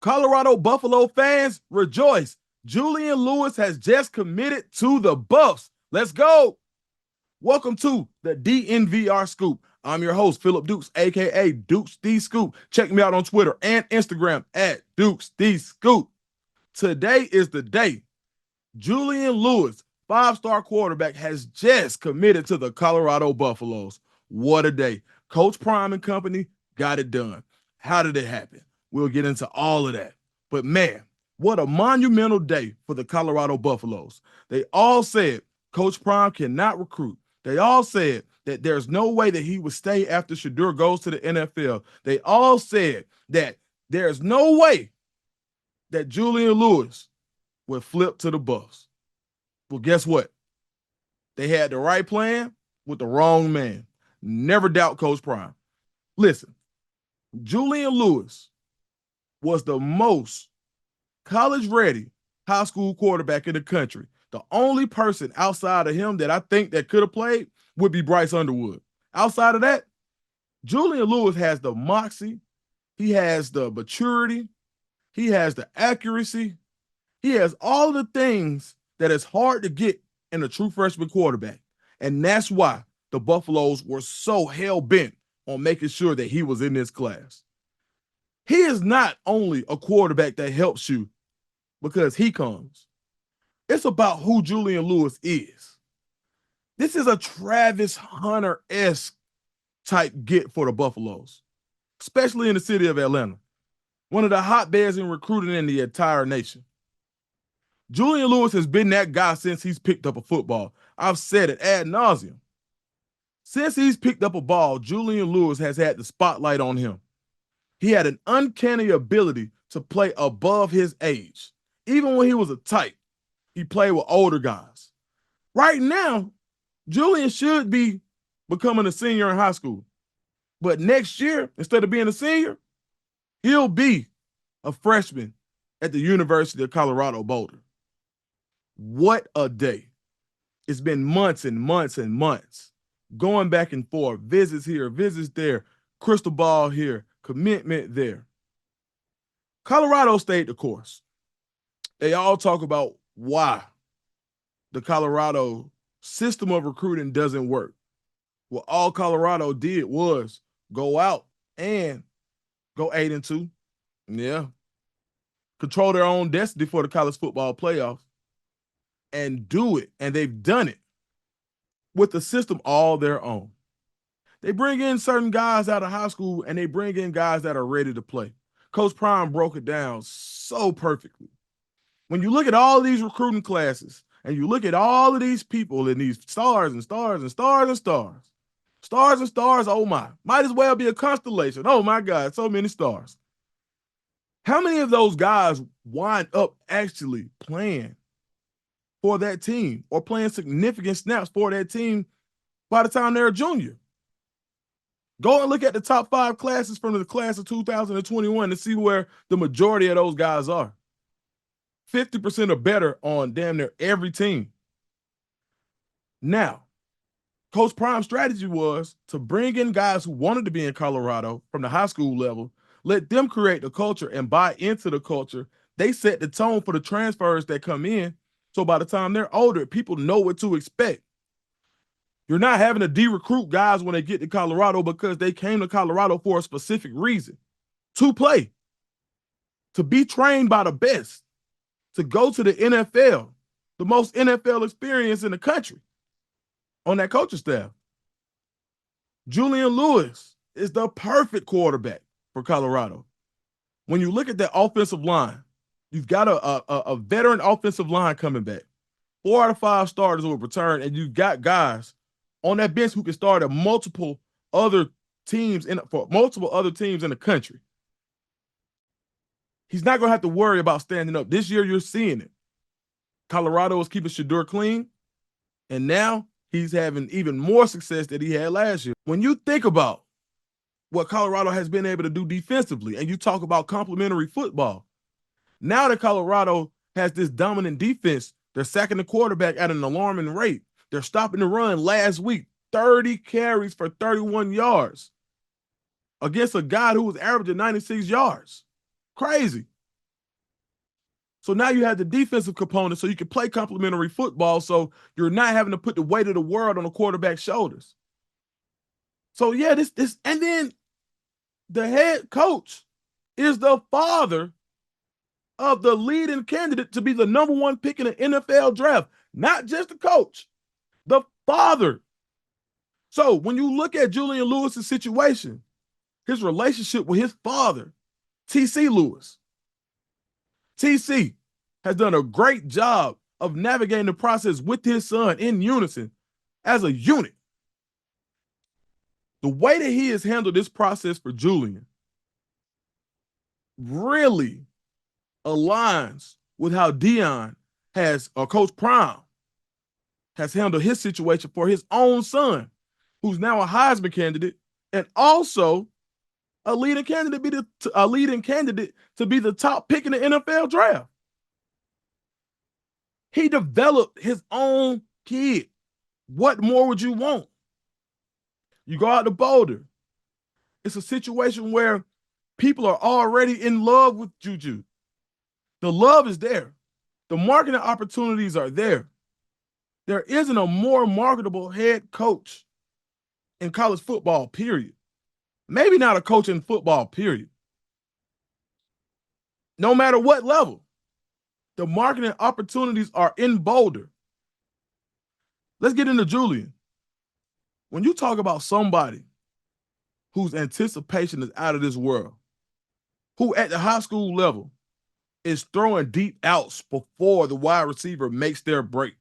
Colorado Buffalo fans, rejoice. Julian Lewis has just committed to the Buffs. Let's go. Welcome to the DNVR Scoop. I'm your host, Phillip Dukes, a.k.a. Dukes D Scoop. Check me out on Twitter and Instagram at Dukes D Scoop. Today is the day. Julian Lewis, five-star quarterback, has just committed to the Colorado Buffaloes. What a day. Coach Prime and company got it done. How did it happen? We'll get into all of that. But man, what a monumental day for the Colorado Buffaloes. They all said Coach Prime cannot recruit. They all said that there's no way that he would stay after Shedeur goes to the NFL. They all said that there's no way that Julian Lewis would flip to the Buffs. Well, guess what? They had the right plan with the wrong man. Never doubt Coach Prime. Listen, Julian Lewis was the most college-ready high school quarterback in the country. The only person outside of him that I think that could have played would be Bryce Underwood. Outside of that, Julian Lewis has the moxie. He has the maturity. He has the accuracy. He has all the things that is hard to get in a true freshman quarterback. And that's why the Buffaloes were so hell-bent on making sure that he was in this class. He is not only a quarterback that helps you because he comes. It's about who Julian Lewis is. This is a Travis Hunter-esque type get for the Buffaloes, especially in the city of Atlanta, one of the hotbeds in recruiting in the entire nation. Julian Lewis has been that guy since he's picked up a football. I've said it ad nauseum. Since he's picked up a ball, Julian Lewis has had the spotlight on him. He had an uncanny ability to play above his age. Even when he was a tight, he played with older guys. Right now, Julian should be becoming a senior in high school. But next year, instead of being a senior, he'll be a freshman at the University of Colorado Boulder. What a day. It's been months and months and months going back and forth, visits here, visits there, crystal ball here, commitment there. Colorado stayed the course. They all talk about why the Colorado system of recruiting doesn't work. Well, all Colorado did was go out and go 8-2. Yeah. Control their own destiny for the college football playoffs and do it. And they've done it with the system all their own. They bring in certain guys out of high school and they bring in guys that are ready to play. Coach Prime broke it down so perfectly. When you look at all of these recruiting classes and you look at all of these people and these stars and stars and stars and stars, stars and stars, oh my, might as well be a constellation. Oh my God, so many stars. How many of those guys wind up actually playing for that team or playing significant snaps for that team by the time they're a junior? Go and look at the top 5 classes from the class of 2021 to see where the majority of those guys are. 50% or better on damn near every team. Now, Coach Prime's strategy was to bring in guys who wanted to be in Colorado from the high school level, let them create the culture and buy into the culture. They set the tone for the transfers that come in. So by the time they're older, people know what to expect. You're not having to de-recruit guys when they get to Colorado because they came to Colorado for a specific reason. To play. To be trained by the best. To go to the NFL. The most NFL experience in the country. On that coaching staff. Julian Lewis is the perfect quarterback for Colorado. When you look at that offensive line, you've got a veteran offensive line coming back. 4 out of 5 starters will return, and you've got guys on that bench who can start at multiple other teams in the country. He's not going to have to worry about standing up. This year, you're seeing it. Colorado is keeping Shedeur clean, and now he's having even more success than he had last year. When you think about what Colorado has been able to do defensively, and you talk about complementary football, now that Colorado has this dominant defense, they're sacking the quarterback at an alarming rate. They're stopping the run last week, 30 carries for 31 yards against a guy who was averaging 96 yards. Crazy. So now you have the defensive component so you can play complementary football so you're not having to put the weight of the world on the quarterback's shoulders. So yeah, and then the head coach is the father of the leading candidate to be the number one pick in the NFL draft, not just the coach, the father. So when you look at Julian Lewis's situation, his relationship with his father, TC Lewis, TC has done a great job of navigating the process with his son in unison as a unit. The way that he has handled this process for Julian really aligns with how Deion or Coach Prime has handled his situation for his own son, who's now a Heisman candidate and also a leading candidate to be the top pick in the NFL draft. He developed his own kid. What more would you want? You go out to Boulder. It's a situation where people are already in love with Juju. The love is there. The marketing opportunities are there. There isn't a more marketable head coach in college football, period. Maybe not a coach in football, period. No matter what level, the marketing opportunities are in Boulder. Let's get into Julian. When you talk about somebody whose anticipation is out of this world, who at the high school level is throwing deep outs before the wide receiver makes their break,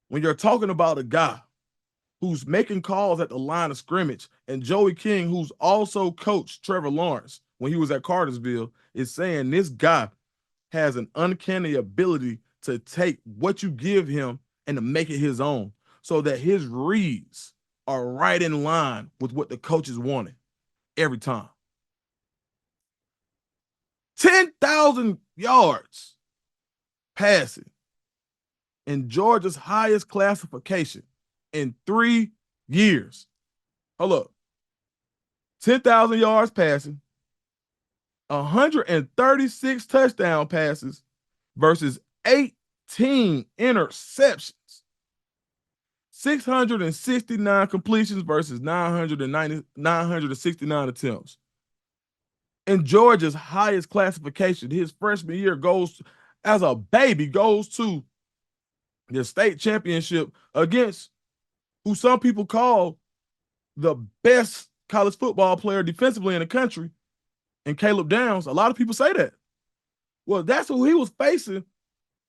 when you're talking about a guy who's making calls at the line of scrimmage, and Joey King, who's also coached Trevor Lawrence when he was at Cartersville, is saying this guy has an uncanny ability to take what you give him and to make it his own so that his reads are right in line with what the coaches wanted every time. 10,000 yards passing in Georgia's highest classification in 3 years. Hold up. 10,000 yards passing, 136 touchdown passes versus 18 interceptions, 669 completions versus 969 attempts. In Georgia's highest classification, his freshman year as a baby, goes to the state championship against who some people call the best college football player defensively in the country, and Caleb Downs. A lot of people say that. Well, that's who he was facing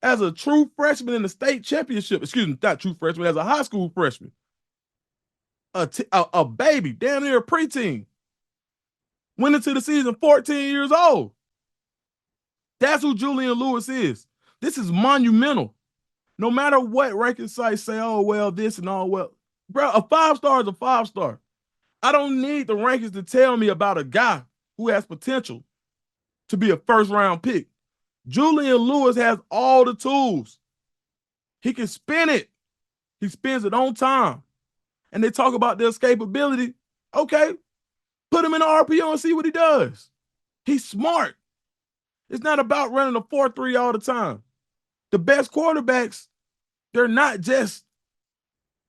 as a true freshman in the state championship. Excuse me, not true freshman, as a high school freshman. A baby, damn near a preteen. Went into the season 14 years old. That's who Julian Lewis is. This is monumental. No matter what ranking sites say, oh, well, this and all, well, bro, a 5-star is a 5-star. I don't need the rankings to tell me about a guy who has potential to be a first-round pick. Julian Lewis has all the tools. He can spin it. He spins it on time. And they talk about the escapability. Okay, put him in the RPO and see what he does. He's smart. It's not about running a 4-3 all the time. The best quarterbacks, they're not just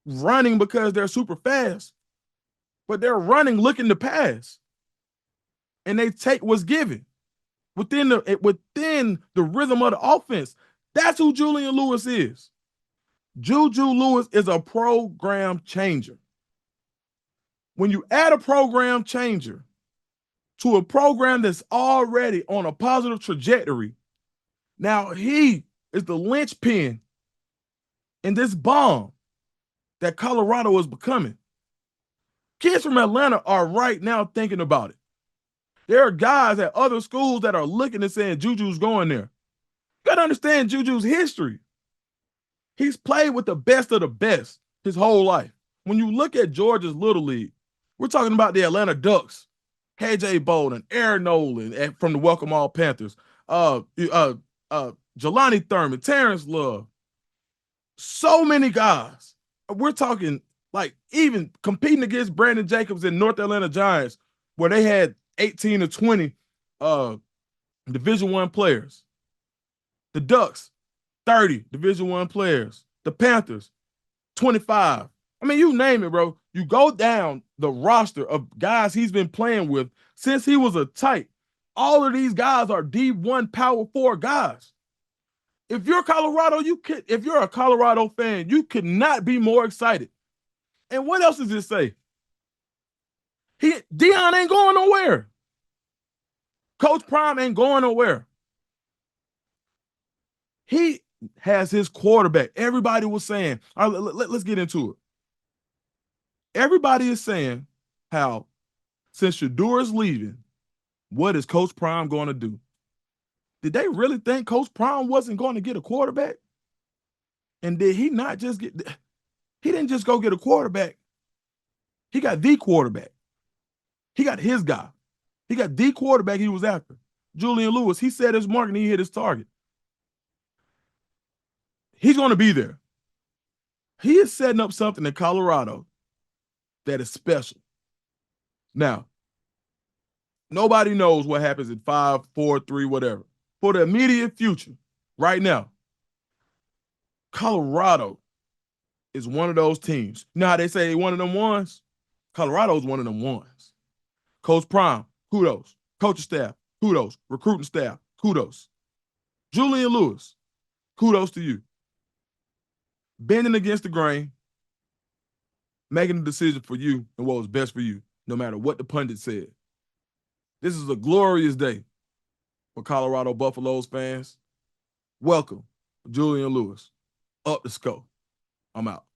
running because they're super fast, but they're running looking to pass. And they take what's given within the rhythm of the offense. That's who Julian Lewis is. Juju Lewis is a program changer. When you add a program changer to a program that's already on a positive trajectory, now he is the linchpin in this bomb that Colorado is becoming. Kids from Atlanta are right now thinking about it. There are guys at other schools that are looking and saying Juju's going there. You got to understand Juju's history. He's played with the best of the best his whole life. When you look at Georgia's Little League, we're talking about the Atlanta Ducks, KJ Bolden, Aaron Nolan from the Welcome All Panthers, Jelani Thurman, Terrence Love. So many guys. We're talking like even competing against Brandon Jacobs and North Atlanta Giants, where they had 18 to 20 Division I players. The Ducks, 30 Division I players. The Panthers, 25. I mean, you name it, bro. You go down the roster of guys he's been playing with since he was a tight. All of these guys are D1 Power 4 guys. If you're Colorado, if you're a Colorado fan, you could not be more excited. And what else does it say? Deion ain't going nowhere. Coach Prime ain't going nowhere. He has his quarterback. Everybody was saying, all right, let's get into it. Everybody is saying how since Shedeur is leaving, what is Coach Prime going to do? Did they really think Coach Prime wasn't going to get a quarterback? And did he not just he didn't just go get a quarterback. He got the quarterback. He got his guy. He got the quarterback he was after. Julian Lewis, he set his mark and he hit his target. He's going to be there. He is setting up something in Colorado that is special. Now, nobody knows what happens in 5, 4, 3, whatever. For the immediate future, right now, Colorado is one of those teams. You know how they say one of them ones? Colorado is one of them ones. Coach Prime, kudos. Coaching staff, kudos. Recruiting staff, kudos. Julian Lewis, kudos to you. Bending against the grain, making a decision for you and what was best for you, no matter what the pundit said. This is a glorious day for Colorado Buffaloes fans. Welcome, Julian Lewis. Up the scope. I'm out.